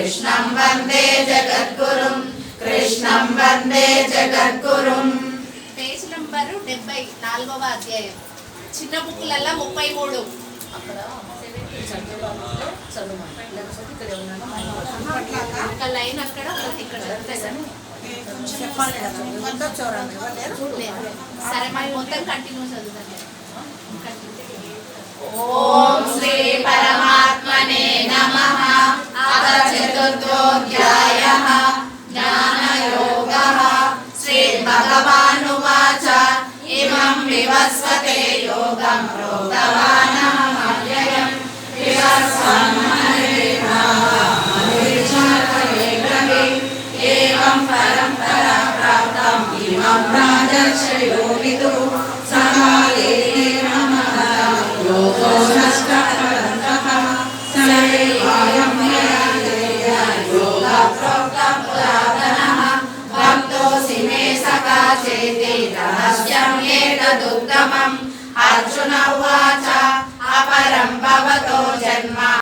कृष्णं वन्दे जगद्गुरुं कृष्णं वन्दे जगद्गुरुं పేజ్ నంబర్ 74వ అధ్యాయం చిన్న బుక్లల్ల 33 అక్కడ చదవమని లేకపోతే ఇక్కడ ఉన్నాను ఒక లైన్ అక్కడ ఇక్కడ చెప్పాలి కదా మొత్తం చూడండి సరే మరి మొత్తం కంటిన్యూ చదువుతాను ఓం శ్రీ పరమాత్మనే నమః అథ చతుర్థోऽధ్యాయః జ్ఞానయోగः శ్రీ భగవానువాచ ఇమం వివస్వతే యోగం ప్రోక్తవానహమవ్యయం ఏవం పరంపరా ప్రాప్తం ఇమం రాజర్షయో విదుః సమాయేన నమః యోగో నష్టపరంతః సైవాయం యోగ ప్రోక్తం పురాతనః భక్తోసి మే సఖా చేతి రహస్యం ఏతదుత్తమం అర్జున ఉవాచ అపరం భవతో జన్మ